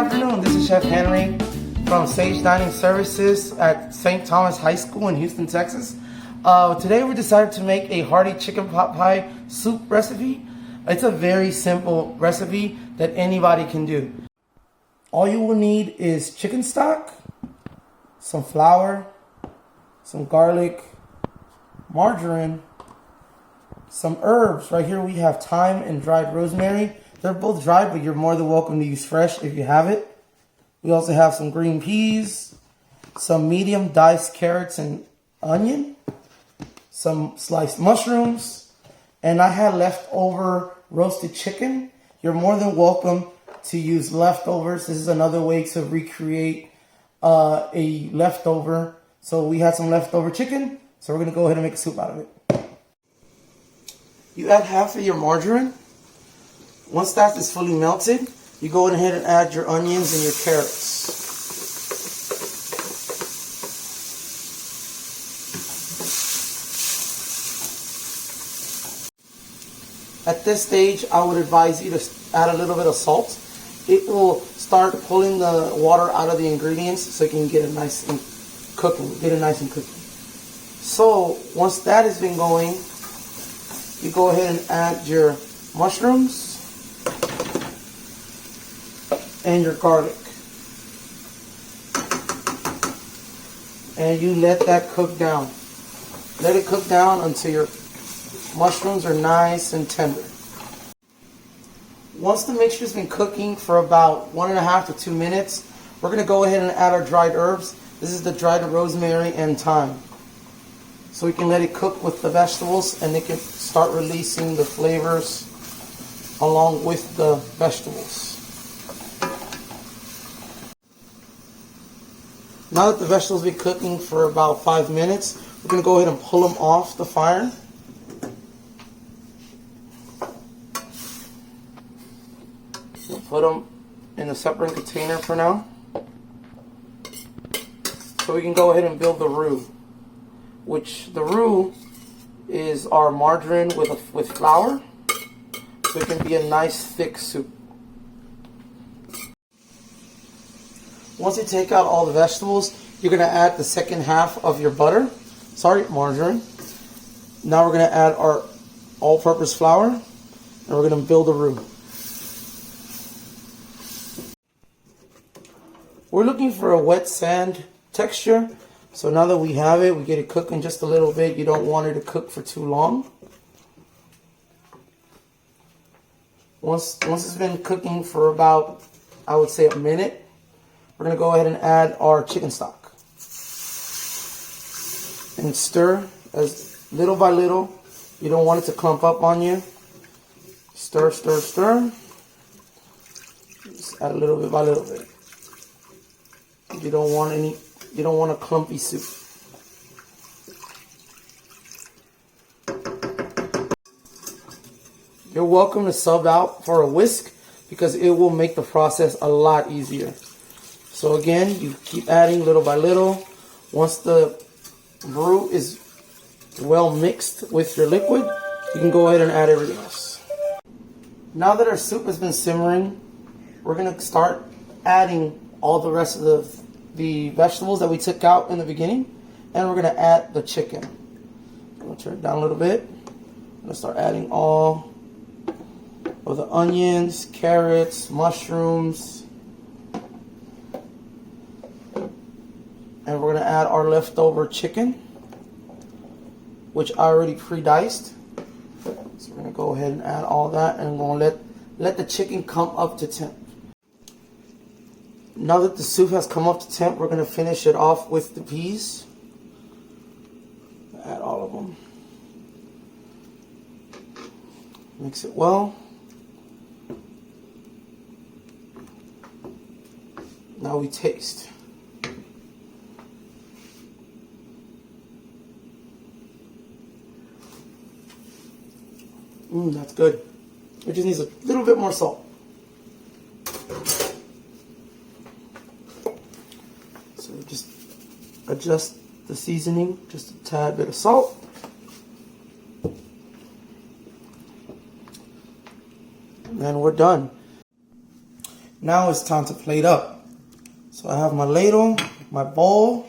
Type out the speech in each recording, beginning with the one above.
afternoon. This is Chef Henry from Sage Dining Services at St. Thomas High School in Houston, Texas. Today we decided to make a hearty chicken pot pie soup recipe. It's a very simple recipe that anybody can do. All you will need is chicken stock, some flour, some garlic, margarine, some herbs. Right here we have thyme and dried rosemary. They're both dried, but you're more than welcome to use fresh if you have it. We also have some green peas, some medium diced carrots and onion, some sliced mushrooms, and I had leftover roasted chicken. You're more than welcome to use leftovers. This is another way to recreate a leftover. So we had some leftover chicken, so we're going to go ahead and make a soup out of it. You add half of your margarine. Once that is fully melted, you go ahead and add your onions and your carrots. At this stage, I would advise you to add a little bit of salt. It will start pulling the water out of the ingredients so you can get it nice and cooking. So once that has been going, you go ahead and add your mushrooms and your garlic. And you let that cook down. Let it cook down until your mushrooms are nice and tender. Once the mixture has been cooking for about 1.5 to 2 minutes, we're going to go ahead and add our dried herbs. This is the dried rosemary and thyme. So we can let it cook with the vegetables and it can start releasing the flavors along with the vegetables. Now that the vegetables have been cooking for about 5 minutes, we're going to go ahead and pull them off the fire. We'll put them in a separate container for now. So we can go ahead and build the roux, which the roux is our margarine with flour, so it can be a nice thick soup. Once you take out all the vegetables, you're going to add the second half of your margarine. Now we're going to add our all-purpose flour, and we're going to build a roux. We're looking for a wet sand texture, so now that we have it, we get it cooking just a little bit. You don't want it to cook for too long. Once it's been cooking for about, I would say, a minute, we're going to go ahead and add our chicken stock and stir as little by little. You don't want it to clump up on you. Stir, stir, stir. Just add a little bit by little bit. You don't want a clumpy soup. You're welcome to sub out for a whisk because it will make the process a lot easier. So again, you keep adding little by little. Once the roux is well mixed with your liquid, you can go ahead and add everything else. Now that our soup has been simmering, we're going to start adding all the rest of the vegetables that we took out in the beginning, and we're going to add the chicken. I'm going to turn it down a little bit. I'm going to start adding all of the onions, carrots, mushrooms, and we're going to add our leftover chicken, which I already pre-diced. So we're going to go ahead and add all that, and we're going to let the chicken come up to temp. Now that the soup has come up to temp, we're going to finish it off with the peas. Add all of them. Mix it well. Now we taste. That's good. It just needs a little bit more salt. So just adjust the seasoning, just a tad bit of salt. And then we're done. Now it's time to plate up. So I have my ladle, my bowl.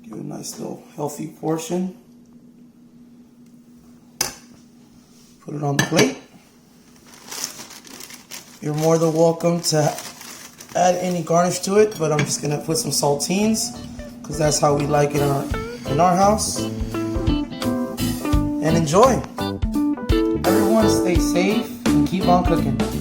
Give it a nice little healthy portion. Put it on the plate. You're more than welcome to add any garnish to it, but I'm just gonna put some saltines because that's how we like it in our house. And enjoy. Everyone stay safe and keep on cooking.